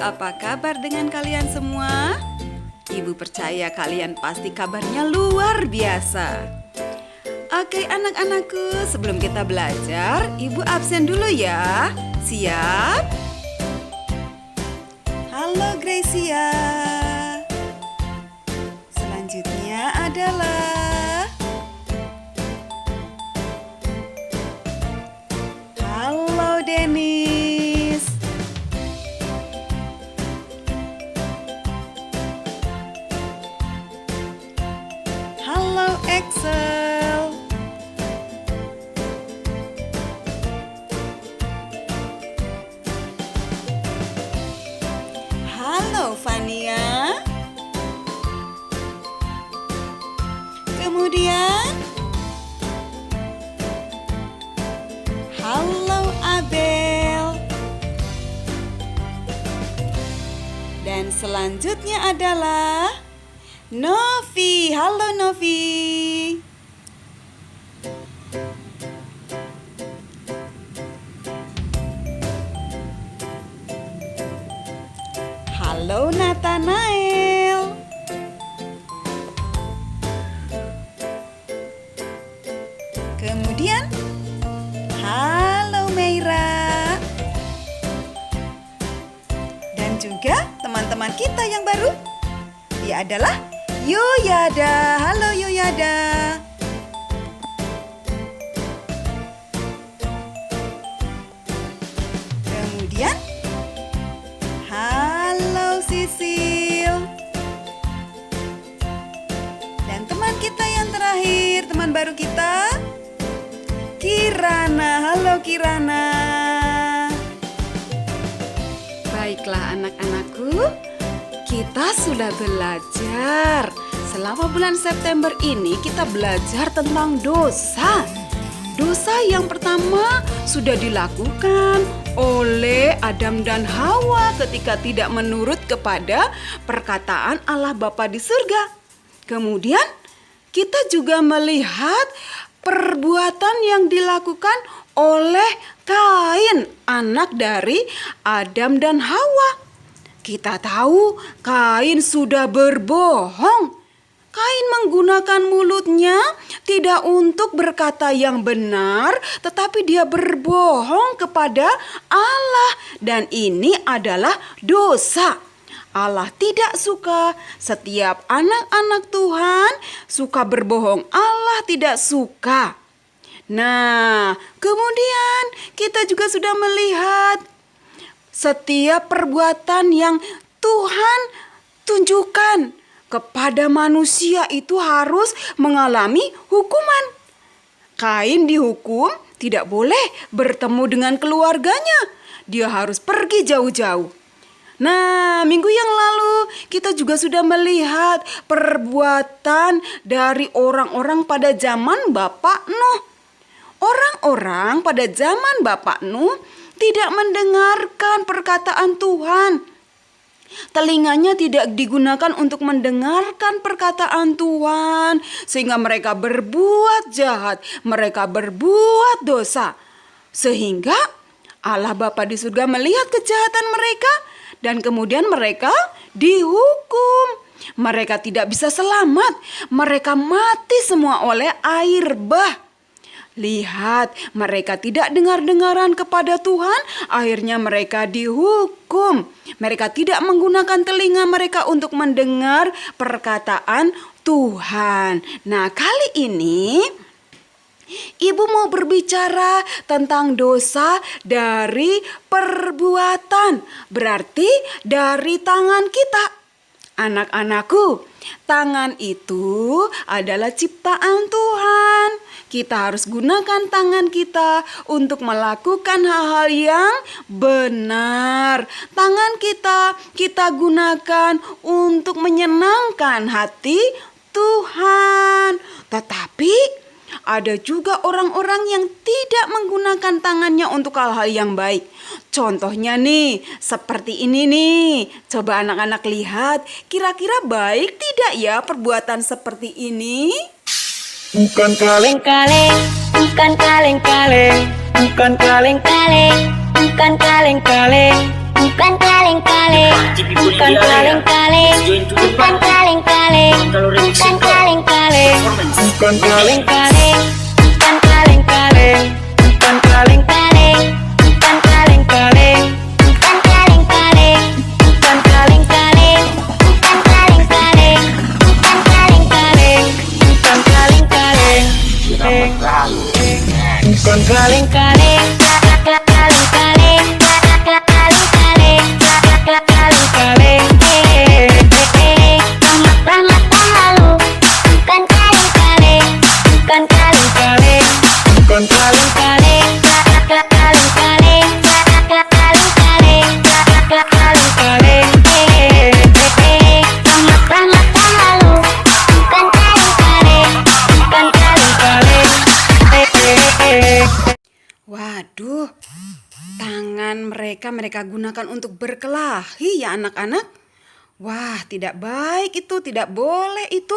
apa kabar dengan kalian semua? Ibu percaya kalian pasti kabarnya luar biasa. Oke anak-anakku, sebelum kita belajar, Ibu absen dulu ya. Siap? Halo Gracia. Selanjutnya adalah halo Dennis. Halo Excel. Halo Fania. Kemudian halo Abel. Dan selanjutnya adalah Novi. Halo Novi. Halo Nathanael. Kemudian halo Meira. Dan juga teman-teman kita yang baru, dia adalah Yoyada. Halo Yoyada. Kemudian halo Sisil. Dan teman kita yang terakhir, teman baru kita, Kirana. Halo Kirana. Baiklah anak-anakku, kita sudah belajar. Selama bulan September ini kita belajar tentang dosa. Dosa yang pertama sudah dilakukan oleh Adam dan Hawa ketika tidak menurut kepada perkataan Allah Bapa di surga. Kemudian kita juga melihat perbuatan yang dilakukan oleh Kain, anak dari Adam dan Hawa. Kita tahu Kain sudah berbohong. Kain menggunakan mulutnya tidak untuk berkata yang benar, tetapi dia berbohong kepada Allah. Dan ini adalah dosa. Allah tidak suka. Setiap anak-anak Tuhan suka berbohong. Allah tidak suka. Nah, kemudian kita juga sudah melihat setiap perbuatan yang Tuhan tunjukkan kepada manusia itu harus mengalami hukuman. Kain dihukum tidak boleh bertemu dengan keluarganya. Dia harus pergi jauh-jauh. Nah, minggu yang lalu kita juga sudah melihat perbuatan dari orang-orang pada zaman Bapak Nuh. Orang-orang pada zaman Bapak Nuh tidak mendengarkan perkataan Tuhan. Telinganya tidak digunakan untuk mendengarkan perkataan Tuhan, sehingga mereka berbuat jahat, mereka berbuat dosa. Sehingga Allah Bapa di surga melihat kejahatan mereka dan kemudian mereka dihukum. Mereka tidak bisa selamat, mereka mati semua oleh air bah. Lihat, mereka tidak dengar-dengaran kepada Tuhan, akhirnya mereka dihukum. Mereka tidak menggunakan telinga mereka untuk mendengar perkataan Tuhan. Nah, kali ini Ibu mau berbicara tentang dosa dari perbuatan, berarti dari tangan kita. Anak-anakku, tangan itu adalah ciptaan Tuhan. Kita harus gunakan tangan kita untuk melakukan hal-hal yang benar. Tangan kita gunakan untuk menyenangkan hati Tuhan. Tetapi ada juga orang-orang yang tidak menggunakan tangannya untuk hal-hal yang baik. Contohnya nih, seperti ini nih. Coba anak-anak lihat, kira-kira baik tidak ya perbuatan seperti ini? Bukan kaleng-kaleng, bukan kaleng-kaleng, bukan kaleng-kaleng, bukan kaleng-kaleng, bukan kaleng-kaleng, bukan kaleng-kaleng, bukan kaleng-kaleng, bukan kaleng-kaleng, bukan kaleng-kaleng, bukan kaleng-kaleng, bukan kaleng-kaleng, bukan kaleng-kaleng, bukan kaleng-kaleng, bukan kaleng-kaleng, bukan kaleng-kaleng, bukan kaleng-kaleng, bukan kaleng-kaleng, bukan kaleng-kaleng, kaleng-kaleng, kaleng-kaleng, kaleng-kaleng, selamat lalu, bukan kaleng-kaleng, bukan kaleng-kaleng, bukan kaleng-kaleng, kaleng-kaleng, kaleng-kaleng, kaleng-kaleng, selamat lalu, bukan kaleng-kaleng, bukan kaleng-kaleng. Waduh, tangan mereka gunakan untuk berkelahi ya anak-anak. Wah, tidak baik itu, tidak boleh itu.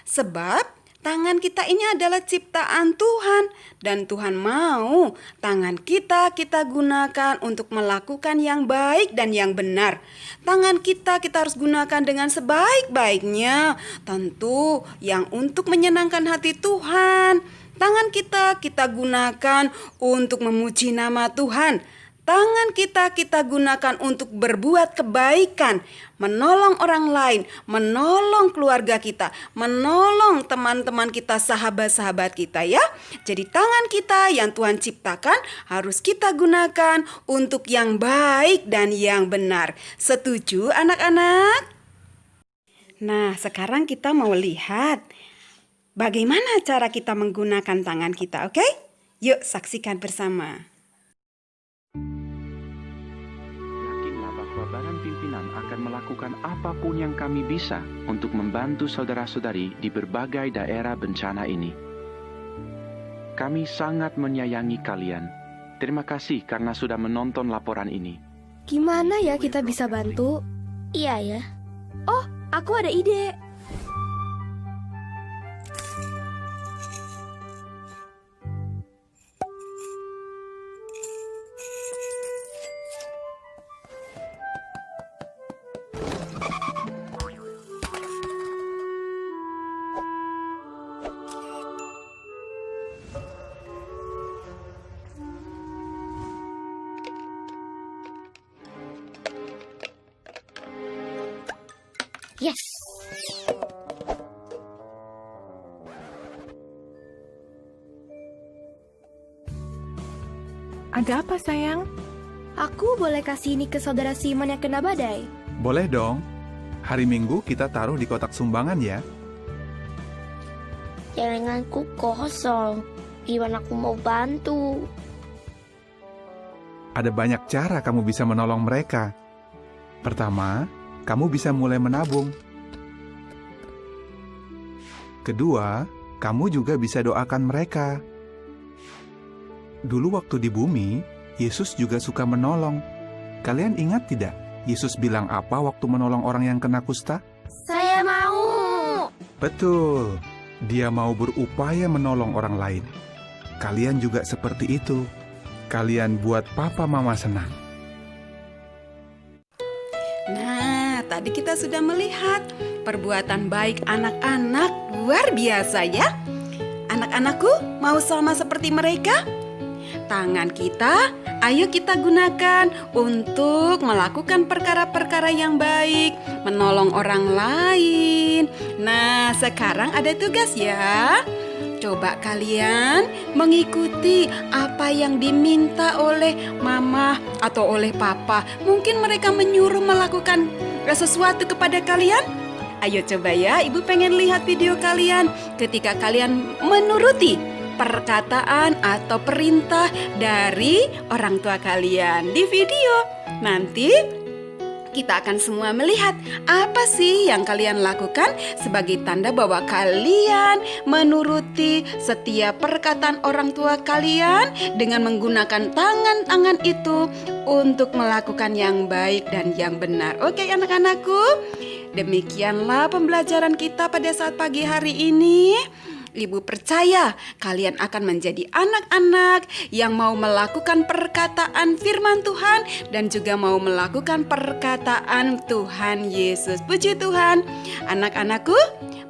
Sebab tangan kita ini adalah ciptaan Tuhan. Dan Tuhan mau tangan kita gunakan untuk melakukan yang baik dan yang benar. Tangan kita harus gunakan dengan sebaik-baiknya. Tentu yang untuk menyenangkan hati Tuhan. Tangan kita gunakan untuk memuji nama Tuhan. Tangan kita gunakan untuk berbuat kebaikan, menolong orang lain, menolong keluarga kita, menolong teman-teman kita, sahabat-sahabat kita ya. Jadi tangan kita yang Tuhan ciptakan harus kita gunakan untuk yang baik dan yang benar. Setuju anak-anak? Nah, sekarang kita mau lihat bagaimana cara kita menggunakan tangan kita, oke? Yuk saksikan bersama. Yakinlah bahwa Badan Pimpinan akan melakukan apapun yang kami bisa untuk membantu saudara-saudari di berbagai daerah bencana ini. Kami sangat menyayangi kalian. Terima kasih karena sudah menonton laporan ini. Gimana ya kita bisa bantu? Iya ya. Oh, aku ada ide. Yes. Ada apa sayang? Aku boleh kasih ini ke saudara Simon yang kena badai? Boleh dong. Hari Minggu kita taruh di kotak sumbangan ya. Celenganku kosong. Gimana aku mau bantu? Ada banyak cara kamu bisa menolong mereka. Pertama, kamu bisa mulai menabung. Kedua, kamu juga bisa doakan mereka. Dulu waktu di bumi, Yesus juga suka menolong. Kalian ingat tidak? Yesus bilang apa waktu menolong orang yang kena kusta? Saya mau. Betul, dia mau berupaya menolong orang lain. Kalian juga seperti itu. Kalian buat papa mama senang. Nah, tadi kita sudah melihat perbuatan baik anak-anak luar biasa ya. Anak-anakku mau sama seperti mereka? Tangan kita, ayo kita gunakan untuk melakukan perkara-perkara yang baik, menolong orang lain. Nah, sekarang ada tugas ya. Coba kalian mengikuti apa yang diminta oleh mama atau oleh papa. Mungkin mereka menyuruh melakukan sesuatu kepada kalian. Ayo coba ya, ibu pengen lihat video kalian ketika kalian menuruti perkataan atau perintah dari orang tua kalian di video. Nanti kita akan semua melihat apa sih yang kalian lakukan sebagai tanda bahwa kalian menuruti setiap perkataan orang tua kalian dengan menggunakan tangan-tangan itu untuk melakukan yang baik dan yang benar. Oke anak-anakku, demikianlah pembelajaran kita pada saat pagi hari ini. Ibu percaya kalian akan menjadi anak-anak yang mau melakukan perkataan firman Tuhan dan juga mau melakukan perkataan Tuhan Yesus. Puji Tuhan. Anak-anakku,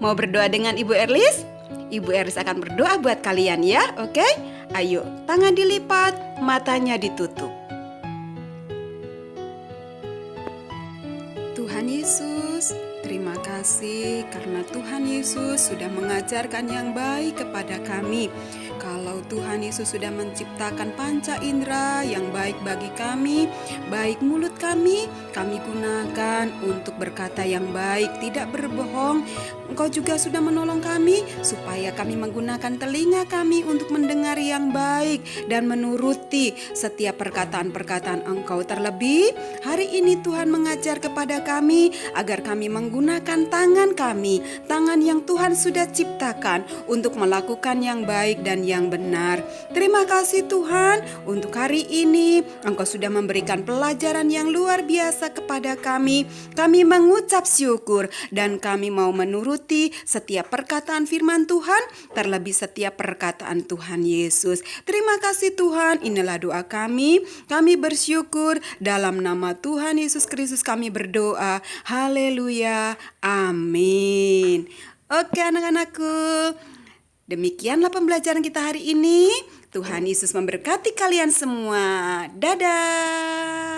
mau berdoa dengan Ibu Erlis? Ibu Erlis akan berdoa buat kalian ya, oke? Ayo, tangan dilipat, matanya ditutup. Tuhan Yesus, terima kasih karena Tuhan Yesus sudah mengajarkan yang baik kepada kami. Kalau Tuhan Yesus sudah menciptakan panca indera yang baik bagi kami, baik mulut kami gunakan untuk berkata yang baik, tidak berbohong. Engkau juga sudah menolong kami supaya kami menggunakan telinga kami untuk mendengar yang baik dan menuruti setiap perkataan-perkataan Engkau. Terlebih hari ini Tuhan mengajar kepada kami agar kami menggunakan tangan kami, tangan yang Tuhan sudah ciptakan untuk melakukan yang baik dan yang benar. Terima kasih Tuhan untuk hari ini Engkau sudah memberikan pelajaran yang luar biasa kepada kami. Kami mengucap syukur dan kami mau menuruti setiap perkataan firman Tuhan, terlebih setiap perkataan Tuhan Yesus. Terima kasih Tuhan, inilah doa kami. Kami bersyukur dalam nama Tuhan Yesus Kristus kami berdoa. Haleluya. Amin. Oke anak-anakku, demikianlah pembelajaran kita hari ini. Tuhan Yesus memberkati kalian semua. Dadah.